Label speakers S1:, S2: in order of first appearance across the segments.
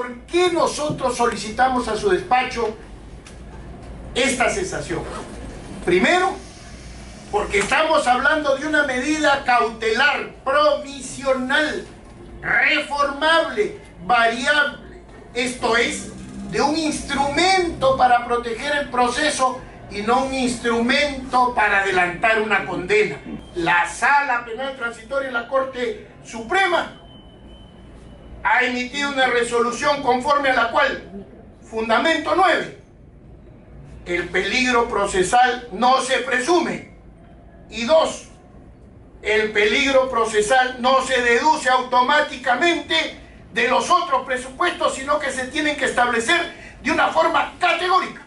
S1: ¿por qué nosotros solicitamos a su despacho esta cesación? Primero, porque estamos hablando de una medida cautelar, provisional, reformable, variable. Esto es, de un instrumento para proteger el proceso y no un instrumento para adelantar una condena. La Sala Penal Transitoria de la Corte Suprema ha emitido una resolución conforme a la cual, fundamento 9, el peligro procesal no se presume. Y 2, el peligro procesal no se deduce automáticamente de los otros presupuestos, sino que se tienen que establecer de una forma categórica.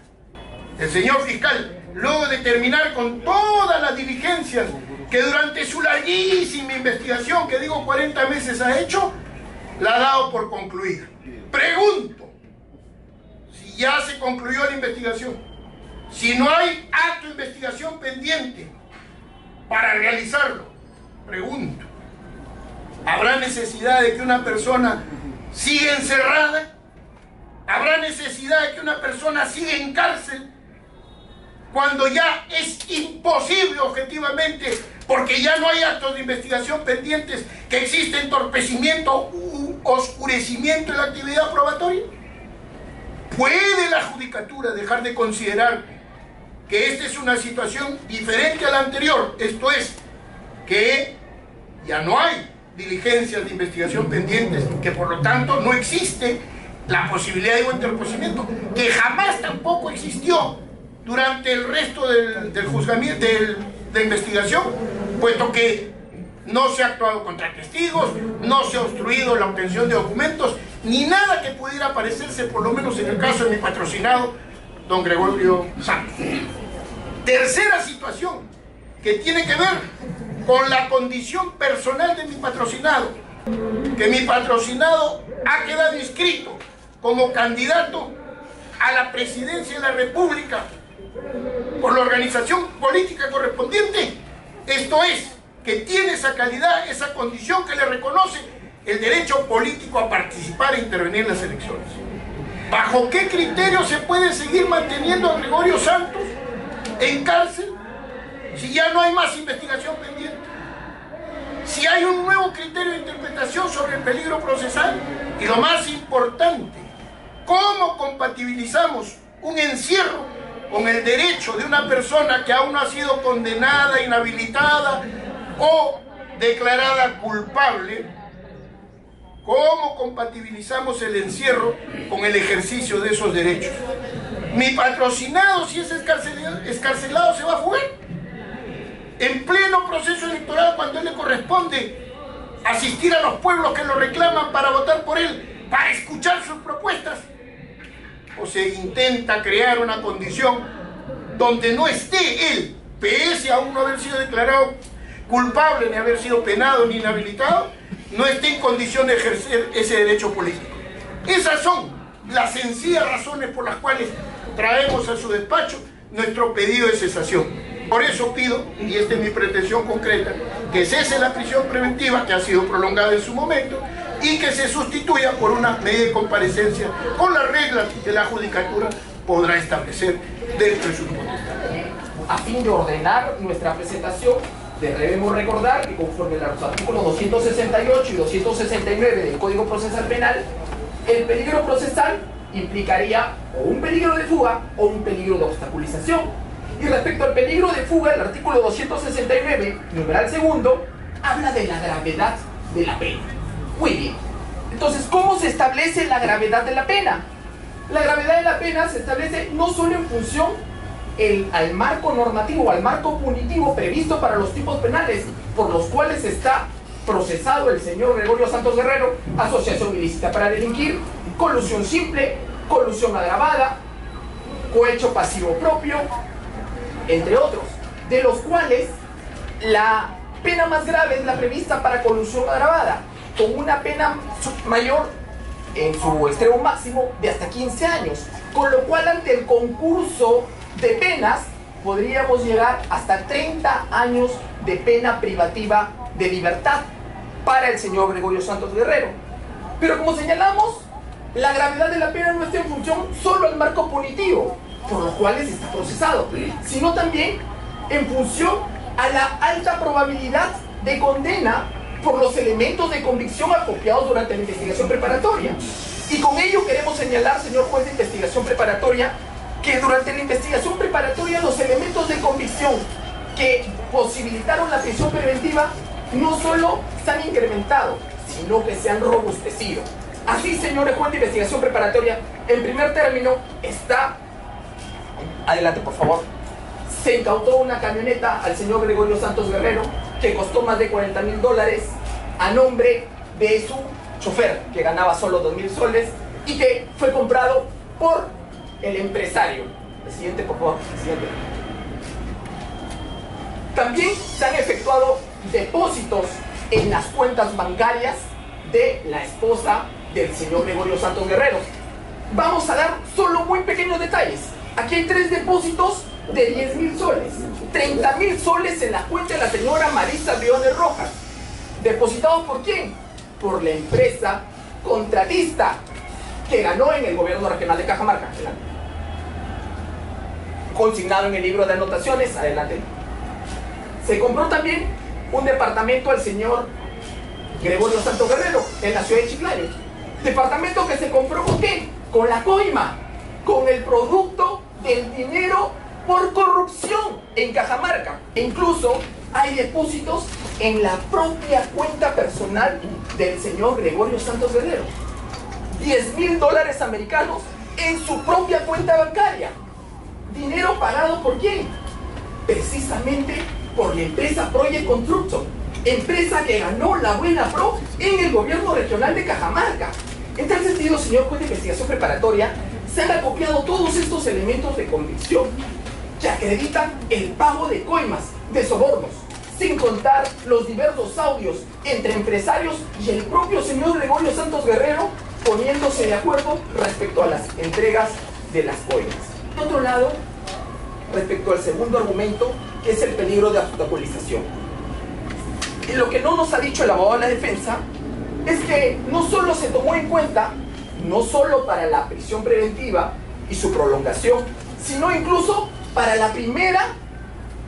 S1: El señor fiscal, luego de terminar con todas las diligencias que durante su larguísima investigación, que digo 40 meses, ha hecho, la ha dado por concluida. Pregunto, si ya se concluyó la investigación, si no hay acto de investigación pendiente para realizarlo, pregunto, ¿habrá necesidad de que una persona siga encerrada? ¿Habrá necesidad de que una persona siga en cárcel cuando ya es imposible objetivamente, porque ya no hay actos de investigación pendientes, que existe entorpecimiento u oscurecimiento de la actividad probatoria? ¿Puede la judicatura dejar de considerar que esta es una situación diferente a la anterior? Esto es, que ya no hay diligencias de investigación pendientes, que por lo tanto no existe la posibilidad de un entorpecimiento, que jamás tampoco existió durante el resto del juzgamiento, de la investigación, puesto que no se ha actuado contra testigos, no se ha obstruido la obtención de documentos, ni nada que pudiera parecerse, por lo menos en el caso de mi patrocinado, don Gregorio Santos. Tercera situación, que tiene que ver con la condición personal de mi patrocinado, que mi patrocinado ha quedado inscrito como candidato a la presidencia de la República por la organización política correspondiente. Esto es, que tiene esa calidad, esa condición que le reconoce el derecho político a participar e intervenir en las elecciones. ¿Bajo qué criterio se puede seguir manteniendo a Gregorio Santos en cárcel si ya no hay más investigación pendiente? Si hay un nuevo criterio de interpretación sobre el peligro procesal, y lo más importante, ¿cómo compatibilizamos un encierro con el derecho de una persona que aún no ha sido condenada, inhabilitada o declarada culpable? ¿Cómo compatibilizamos el encierro con el ejercicio de esos derechos? Mi patrocinado, si es excarcelado, ¿se va a fugar? En pleno proceso electoral, cuando a él le corresponde asistir a los pueblos que lo reclaman para votar por él, para escuchar sus propuestas, o se intenta crear una condición donde no esté él, pese a aún no haber sido declarado culpable, ni haber sido penado, ni inhabilitado, no esté en condición de ejercer ese derecho político. Esas son las sencillas razones por las cuales traemos a su despacho nuestro pedido de cesación. Por eso pido, y esta es mi pretensión concreta, que cese la prisión preventiva que ha sido prolongada en su momento y que se sustituya por una medida de comparecencia con las reglas que la judicatura podrá establecer dentro de sus potestades.
S2: A fin de ordenar nuestra presentación, debemos recordar que conforme a los artículos 268 y 269 del Código Procesal Penal, el peligro procesal implicaría o un peligro de fuga o un peligro de obstaculización. Y respecto al peligro de fuga, el artículo 269, numeral segundo, habla de la gravedad de la pena. Muy bien. Entonces, ¿cómo se establece la gravedad de la pena? La gravedad de la pena se establece no solo en función al marco normativo, al marco punitivo previsto para los tipos penales por los cuales está procesado el señor Gregorio Santos Guerrero: asociación ilícita para delinquir, colusión simple, colusión agravada, cohecho pasivo propio, entre otros, de los cuales la pena más grave es la prevista para colusión agravada, con una pena mayor en su extremo máximo de hasta 15 años, con lo cual ante el concurso de penas podríamos llegar hasta 30 años de pena privativa de libertad para el señor Gregorio Santos Guerrero. Pero como señalamos, la gravedad de la pena no está en función solo al marco punitivo, por los cuales está procesado, sino también en función a la alta probabilidad de condena por los elementos de convicción acopiados durante la investigación preparatoria. Y con ello queremos señalar, señor juez de investigación preparatoria, que durante la investigación preparatoria los elementos de convicción que posibilitaron la prisión preventiva no solo se han incrementado, sino que se han robustecido. Así, señores juez de investigación preparatoria, en primer término está... Adelante, por favor. Se incautó una camioneta al señor Gregorio Santos Guerrero que costó más de $40.000 a nombre de su chofer, que ganaba solo 2.000 soles y que fue comprado por el empresario. El siguiente, por favor. El siguiente. También se han efectuado depósitos en las cuentas bancarias de la esposa del señor Gregorio Santos Guerrero. Vamos a dar solo muy pequeños detalles. Aquí hay 3 depósitos de 10.000 soles, 30.000 soles en la cuenta de la señora Marisa Briones Rojas. ¿Depositados por quién? Por la empresa contratista que ganó en el gobierno regional de Cajamarca. Adelante. Consignado en el libro de anotaciones. Adelante. Se compró también un departamento al señor Gregorio Santos Guerrero en la ciudad de Chiclayo. Departamento que se compró ¿con qué? Con la coima, con el producto del dinero por corrupción en Cajamarca. E incluso hay depósitos en la propia cuenta personal del señor Gregorio Santos Guerrero. $10.000 americanos en su propia cuenta bancaria. ¿Dinero pagado por quién? Precisamente por la empresa Project Construction, empresa que ganó la buena pro en el gobierno regional de Cajamarca. En tal sentido, señor juez de investigación preparatoria, se han acopiado todos estos elementos de convicción que acreditan el pago de coimas, de sobornos, sin contar los diversos audios entre empresarios y el propio señor Gregorio Santos Guerrero poniéndose de acuerdo respecto a las entregas de las coimas. Por otro lado, respecto al segundo argumento, que es el peligro de obstaculización. Y lo que no nos ha dicho el abogado de la defensa es que no solo se tomó en cuenta, no solo para la prisión preventiva y su prolongación, sino incluso para la primera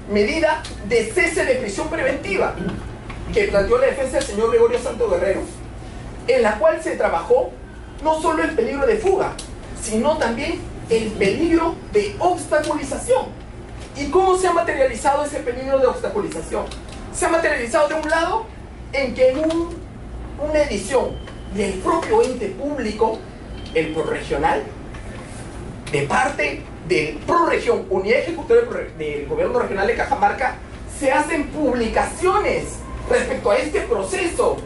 S2: medida de cese de prisión preventiva que planteó la defensa del señor Gregorio Santos Guerrero, en la cual se trabajó no solo el peligro de fuga, sino también el peligro de obstaculización. ¿Y cómo se ha materializado ese peligro de obstaculización? Se ha materializado de un lado en que en una edición del propio ente público, el ProRegional, de parte del ProRegión, Unidad Ejecutiva del Gobierno Regional de Cajamarca, se hacen publicaciones respecto a este proceso.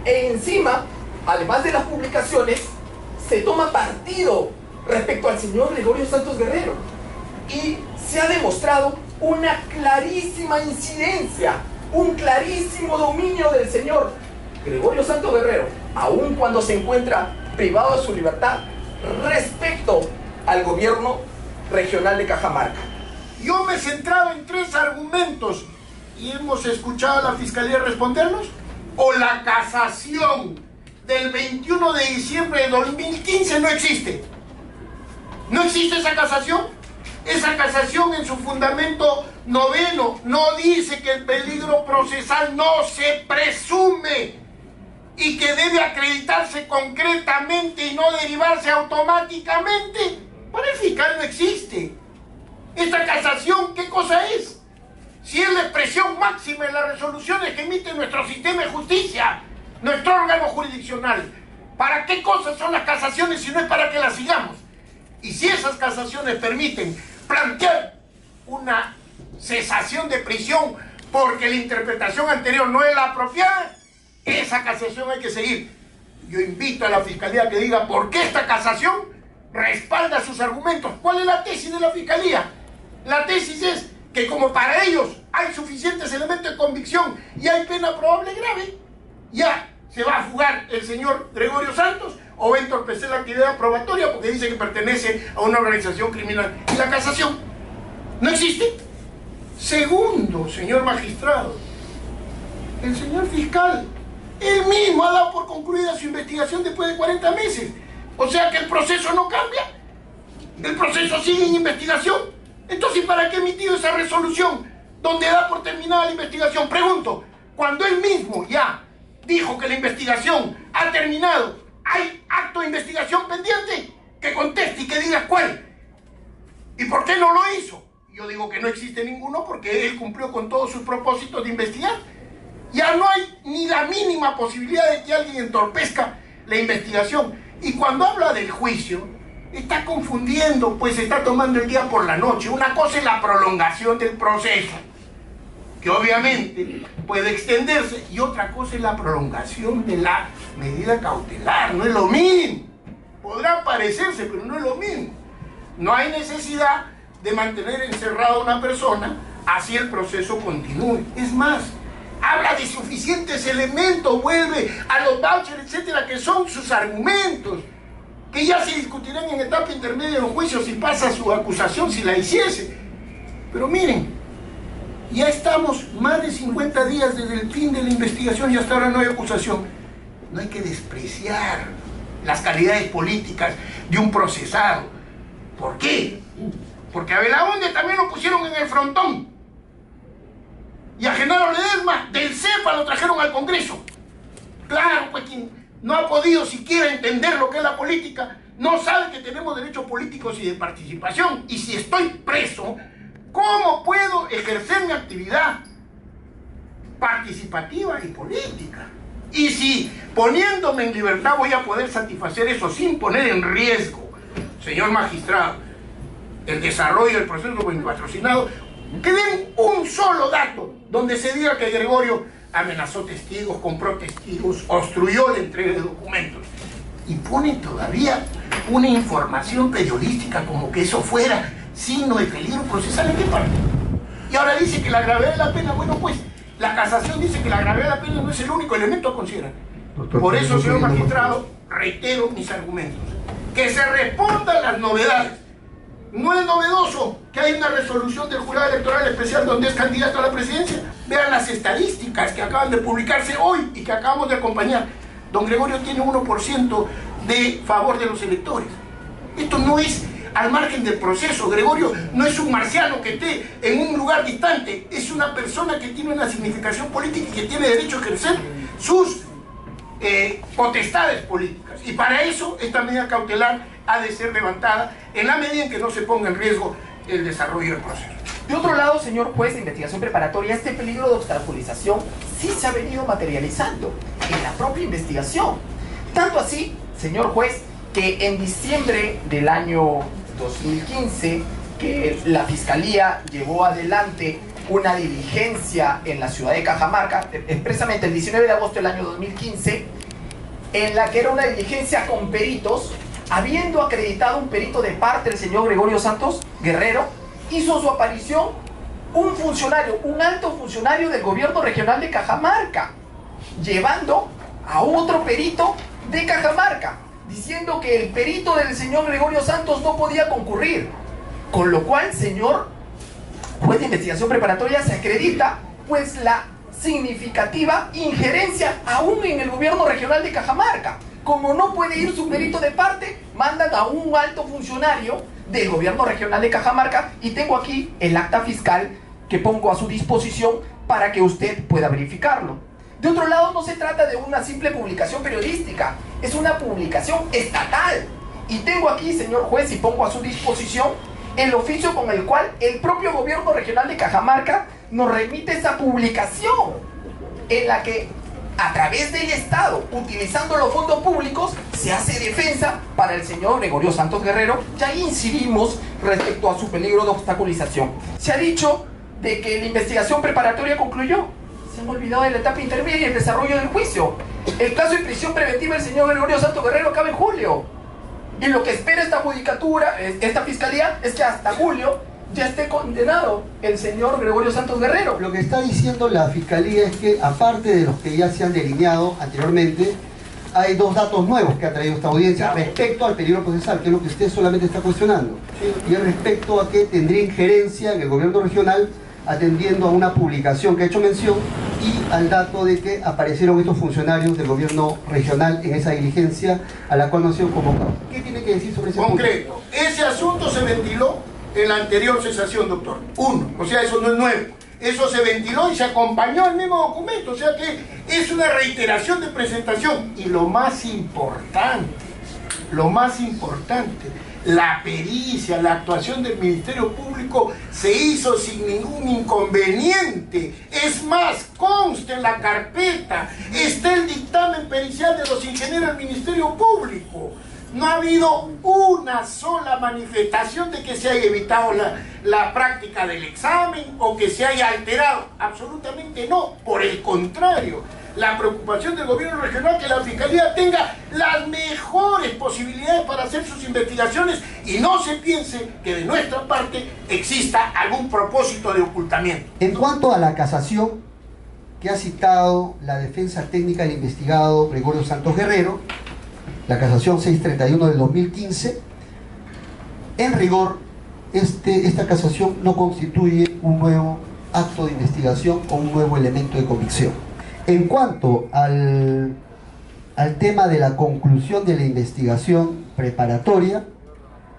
S2: E encima, además de las publicaciones, se toma partido respecto al señor Gregorio Santos Guerrero. Y se ha demostrado una clarísima incidencia, un clarísimo dominio del señor Gregorio Santos Guerrero, aun cuando se encuentra privado de su libertad, respecto al gobierno regional de Cajamarca.
S1: Yo me he centrado en 3 argumentos y hemos escuchado a la Fiscalía respondernos. O la casación del 21 de diciembre de 2015 no existe. ¿No existe esa casación? Esa casación en su fundamento 9º no dice que el peligro procesal no se presume y que debe acreditarse concretamente y no derivarse automáticamente. Para el fiscal no existe. Esta casación, ¿qué cosa es? Si es la expresión máxima de las resoluciones que emite nuestro sistema de justicia, nuestro órgano jurisdiccional. ¿Para qué cosas son las casaciones si no es para que las sigamos? Y si esas casaciones permiten plantear una cesación de prisión porque la interpretación anterior no es la apropiada, esa casación hay que seguir. Yo invito a la Fiscalía a que diga por qué esta casación respalda sus argumentos. ¿Cuál es la tesis de la Fiscalía? La tesis es que como para ellos hay suficientes elementos de convicción y hay pena probable grave, ya se va a fugar el señor Gregorio Santos o va a entorpecer la actividad probatoria porque dice que pertenece a una organización criminal. ¿Y la casación? ¿No existe? Segundo, señor magistrado, el señor fiscal, él mismo ha dado por concluida su investigación después de 40 meses. O sea que el proceso no cambia, el proceso sigue en investigación. Entonces, ¿para qué emitió esa resolución donde da por terminada la investigación? Pregunto, cuando él mismo ya dijo que la investigación ha terminado, ¿hay acto de investigación pendiente? Que conteste y que diga cuál. ¿Y por qué no lo hizo? Yo digo que no existe ninguno porque él cumplió con todos sus propósitos de investigar. Ya no hay ni la mínima posibilidad de que alguien entorpezca la investigación. Y cuando habla del juicio, está confundiendo, pues está tomando el día por la noche. Una cosa es la prolongación del proceso, que obviamente puede extenderse, y otra cosa es la prolongación de la medida cautelar. No es lo mismo. Podrá parecerse, pero no es lo mismo. No hay necesidad de mantener encerrada a una persona, así el proceso continúe. Es más, habla de suficientes elementos, vuelve a los vouchers, etcétera, que son sus argumentos, que ya se discutirán en etapa intermedia del juicio si pasa su acusación, si la hiciese. Pero miren, ya estamos más de 50 días desde el fin de la investigación y hasta ahora no hay acusación. No hay que despreciar las calidades políticas de un procesado. ¿Por qué? Porque a Belaúnde también lo pusieron en el frontón. Y a Genaro Ledesma del CEPA lo trajeron al Congreso. Claro, pues quien no ha podido siquiera entender lo que es la política, no sabe que tenemos derechos políticos y de participación. Y si estoy preso, ¿cómo puedo ejercer mi actividad participativa y política? Y si poniéndome en libertad voy a poder satisfacer eso sin poner en riesgo, señor magistrado, el desarrollo del proceso patrocinado, que den un solo dato donde se diga que Gregorio amenazó testigos, compró testigos, obstruyó la entrega de documentos, y ponen todavía una información periodística como que eso fuera signo de peligro procesal. ¿En qué parte? Y ahora dice que la gravedad de la pena, bueno, pues la casación dice que la gravedad de la pena no es el único elemento a considerar. Por eso, señor magistrado, reitero mis argumentos, que se respondan las novedades. No es novedoso que hay una resolución del Jurado Electoral Especial donde es candidato a la presidencia. Vean las estadísticas que acaban de publicarse hoy y que acabamos de acompañar. Don Gregorio tiene 1% de favor de los electores. Esto no es al margen del proceso. Gregorio no es un marciano que esté en un lugar distante. Es una persona que tiene una significación política y que tiene derecho a ejercer sus potestades políticas. Y para eso esta medida cautelar ha de ser levantada en la medida en que no se ponga en riesgo el desarrollo del proceso.
S2: De otro lado, señor juez de investigación preparatoria, este peligro de obstaculización sí se ha venido materializando en la propia investigación. Tanto así, señor juez, que en diciembre del año 2015, que la Fiscalía llevó adelante una diligencia en la ciudad de Cajamarca, expresamente el 19 de agosto del año 2015, en la que era una diligencia con peritos, habiendo acreditado un perito de parte del señor Gregorio Santos Guerrero, hizo su aparición un funcionario, un alto funcionario del gobierno regional de Cajamarca, llevando a otro perito de Cajamarca, diciendo que el perito del señor Gregorio Santos no podía concurrir, con lo cual, señor juez de investigación preparatoria, se acredita pues la significativa injerencia aún en el gobierno regional de Cajamarca. Como no puede ir su perito de parte, mandan a un alto funcionario del gobierno regional de Cajamarca, y tengo aquí el acta fiscal que pongo a su disposición para que usted pueda verificarlo. De otro lado, no se trata de una simple publicación periodística, es una publicación estatal. Y tengo aquí, señor juez, y pongo a su disposición el oficio con el cual el propio gobierno regional de Cajamarca nos remite esa publicación, en la que a través del Estado, utilizando los fondos públicos, se hace defensa para el señor Gregorio Santos Guerrero. Ya incidimos respecto a su peligro de obstaculización. Se ha dicho de que la investigación preparatoria concluyó. Se han olvidado de la etapa intermedia y el desarrollo del juicio. El caso de prisión preventiva del señor Gregorio Santos Guerrero acaba en julio. Y lo que espera esta judicatura, esta fiscalía, es que hasta julio ya esté condenado el señor Gregorio Santos Guerrero.
S3: Lo que está diciendo la fiscalía es que, aparte de los que ya se han delineado anteriormente, hay dos datos nuevos que ha traído esta audiencia respecto al peligro procesal, que es lo que usted solamente está cuestionando. Y respecto a que tendría injerencia en el gobierno regional atendiendo a una publicación que ha hecho mención y al dato de que aparecieron estos funcionarios del gobierno regional en esa diligencia a la cual no han sido convocados. ¿Qué tiene que decir sobre ese
S1: concreto?
S3: punto?
S1: Ese asunto se ventiló en la anterior cesación, doctor. O sea, eso no es nuevo. Eso se ventiló y se acompañó al mismo documento. O sea que es una reiteración de presentación. Y lo más importante, la pericia, la actuación del Ministerio Público se hizo sin ningún inconveniente. Es más, consta en la carpeta, está el dictamen pericial de los ingenieros del Ministerio Público. No ha habido una sola manifestación de que se haya evitado la práctica del examen o que se haya alterado. Absolutamente no. Por el contrario, la preocupación del gobierno regional es que la Fiscalía tenga las mejores posibilidades para hacer sus investigaciones y no se piense que de nuestra parte exista algún propósito de ocultamiento.
S3: En cuanto a la casación que ha citado la defensa técnica del investigado Gregorio Santos Guerrero, la casación 631 del 2015, en rigor, esta casación no constituye un nuevo acto de investigación o un nuevo elemento de convicción. En cuanto al tema de la conclusión de la investigación preparatoria,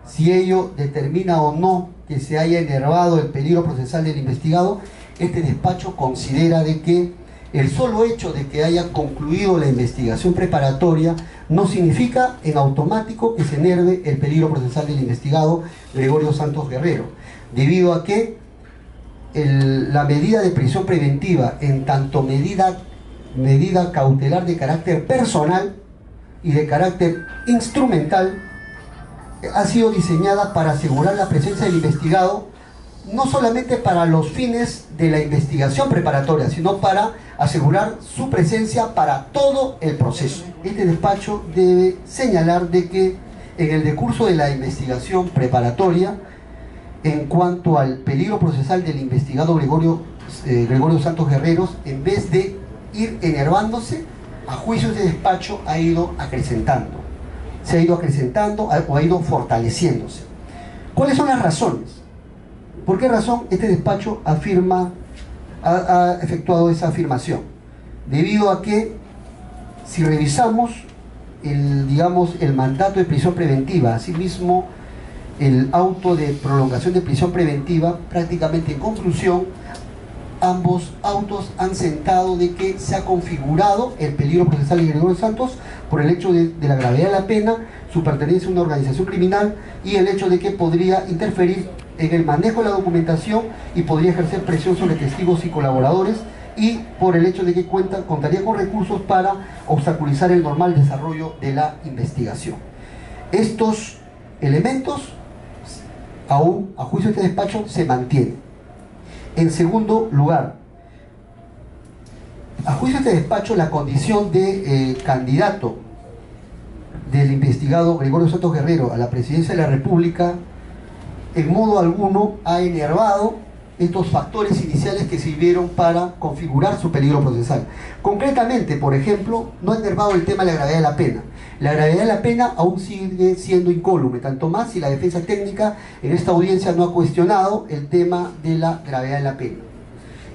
S3: si ello determina o no que se haya enervado el peligro procesal del investigado, este despacho considera de que el solo hecho de que haya concluido la investigación preparatoria no significa en automático que se enerve el peligro procesal del investigado Gregorio Santos Guerrero, debido a que la medida de prisión preventiva, en tanto medida cautelar de carácter personal y de carácter instrumental, ha sido diseñada para asegurar la presencia del investigado no solamente para los fines de la investigación preparatoria, sino para asegurar su presencia para todo el proceso. Este despacho debe señalar de que en el decurso de la investigación preparatoria, en cuanto al peligro procesal del investigado Gregorio Santos Guerrero, en vez de ir enervándose, a juicio de despacho ha ido acrecentando. Se ha ido acrecentando o ha ido fortaleciéndose. ¿Cuáles son las razones? ¿Por qué razón este despacho ha efectuado esa afirmación? Debido a que, si revisamos el mandato de prisión preventiva, asimismo el auto de prolongación de prisión preventiva, prácticamente en conclusión, ambos autos han sentado de que se ha configurado el peligro procesal de Gregorio Santos por el hecho de la gravedad de la pena, su pertenencia a una organización criminal y el hecho de que podría interferir en el manejo de la documentación y podría ejercer presión sobre testigos y colaboradores, y por el hecho de que contaría con recursos para obstaculizar el normal desarrollo de la investigación. Estos elementos, aún a juicio de este despacho, se mantienen. En segundo lugar, a juicio de este despacho, la condición de candidato del investigado Gregorio Santos Guerrero a la presidencia de la República en modo alguno ha enervado estos factores iniciales que sirvieron para configurar su peligro procesal. Concretamente, por ejemplo, no ha enervado el tema de la gravedad de la pena. La gravedad de la pena aún sigue siendo incólume, tanto más si la defensa técnica en esta audiencia no ha cuestionado el tema de la gravedad de la pena.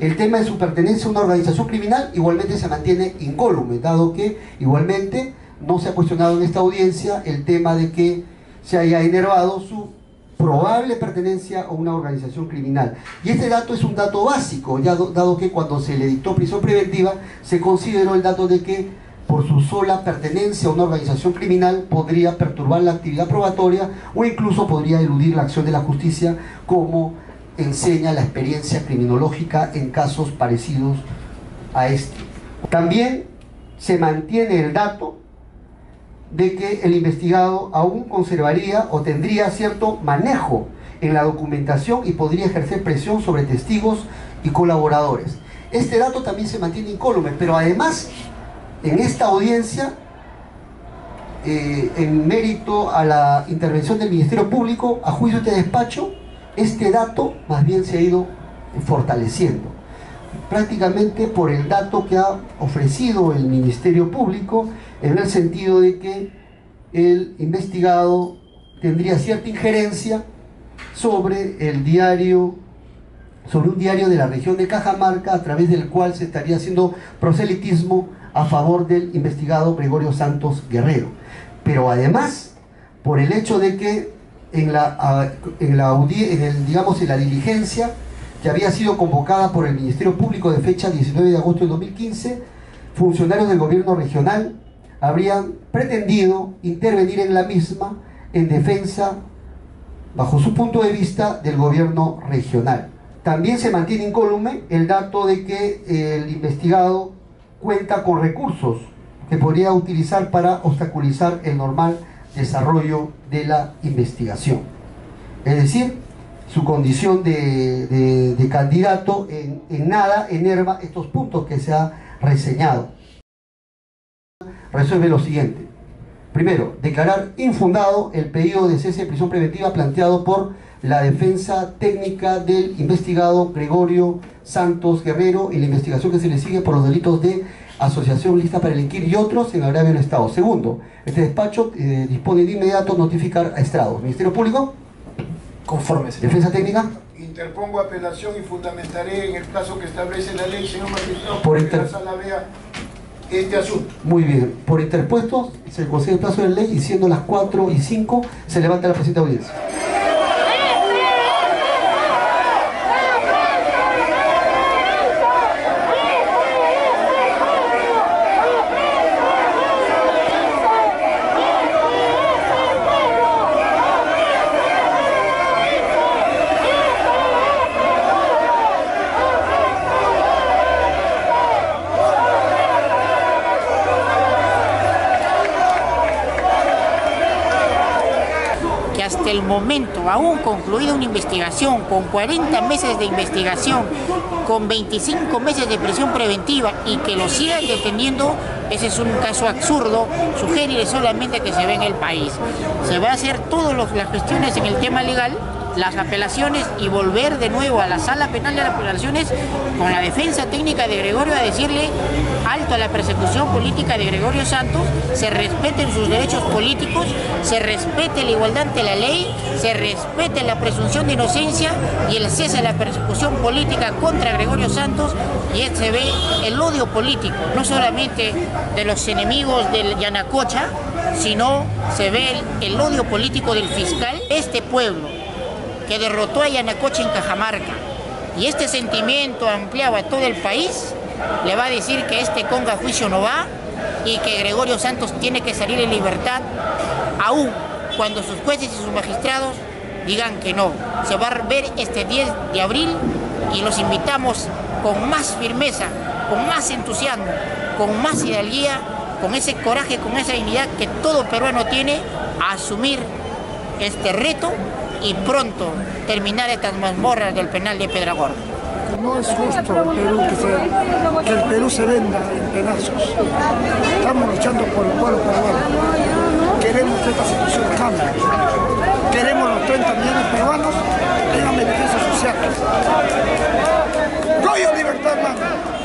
S3: El tema de su pertenencia a una organización criminal igualmente se mantiene incólume, dado que igualmente no se ha cuestionado en esta audiencia el tema de que se haya enervado su probable pertenencia a una organización criminal. Y este dato es un dato básico, ya dado que cuando se le dictó prisión preventiva se consideró el dato de que por su sola pertenencia a una organización criminal podría perturbar la actividad probatoria o incluso podría eludir la acción de la justicia, como enseña la experiencia criminológica en casos parecidos a este. También se mantiene el dato de que el investigado aún conservaría o tendría cierto manejo en la documentación y podría ejercer presión sobre testigos y colaboradores. Este dato también se mantiene incólume, pero además en esta audiencia, en mérito a la intervención del Ministerio Público, a juicio de este despacho, este dato más bien se ha ido fortaleciendo, prácticamente por el dato que ha ofrecido el Ministerio Público, en el sentido de que el investigado tendría cierta injerencia sobre el diario sobre un diario de la región de Cajamarca, a través del cual se estaría haciendo proselitismo a favor del investigado Gregorio Santos Guerrero. Pero además, por el hecho de que en la diligencia que había sido convocada por el Ministerio Público de fecha 19 de agosto de 2015, funcionarios del gobierno regional habrían pretendido intervenir en la misma en defensa, bajo su punto de vista, del gobierno regional. También se mantiene incólume el dato de que el investigado cuenta con recursos que podría utilizar para obstaculizar el normal desarrollo de la investigación. Es decir, su condición de candidato en nada enerva estos puntos que se ha reseñado. Resuelve lo siguiente. Primero, declarar infundado el pedido de cese de prisión preventiva planteado por la defensa técnica del investigado Gregorio Santos Guerrero y la investigación que se le sigue por los delitos de asociación lista para delinquir y otros en agravio del Estado. Segundo, este despacho dispone de inmediato notificar a estrados. Ministerio Público.
S2: Conforme, señor.
S3: Defensa técnica.
S1: Interpongo apelación y fundamentaré en el plazo que establece la ley, señor magistrado,
S3: Por
S1: que la sala vea este asunto.
S3: Muy bien. Por interpuestos, se concede el plazo de ley y siendo las 4:05 se levanta la presente audiencia.
S4: Hasta el momento, aún concluida una investigación, con 40 meses de investigación, con 25 meses de prisión preventiva y que lo sigan deteniendo, ese es un caso absurdo, sugerir solamente que se ve en el país. Se va a hacer todas las cuestiones en el tema legal, las apelaciones y volver de nuevo a la sala penal de las apelaciones con la defensa técnica de Gregorio a decirle alto a la persecución política de Gregorio Santos, se respeten sus derechos políticos, se respete la igualdad ante la ley, se respete la presunción de inocencia y el cese a la persecución política contra Gregorio Santos, y se ve el odio político, no solamente de los enemigos del Yanacocha, sino se ve el odio político del fiscal. Este pueblo que derrotó a Yanacocha en Cajamarca, y este sentimiento ampliado a todo el país, le va a decir que este conga juicio no va y que Gregorio Santos tiene que salir en libertad, aún cuando sus jueces y sus magistrados digan que no. Se va a ver este 10 de abril y los invitamos con más firmeza, con más entusiasmo, con más hidalguía, con ese coraje, con esa dignidad que todo peruano tiene, a asumir este reto y pronto terminar estas mazmorras del penal de Piedragorda.
S5: No es justo que el Perú se venda en pedazos. Estamos luchando por el pueblo peruano. Queremos que esta situación cambie. Queremos los 30 millones peruanos tengan beneficios sociales. ¡Goyo Libertad, mano!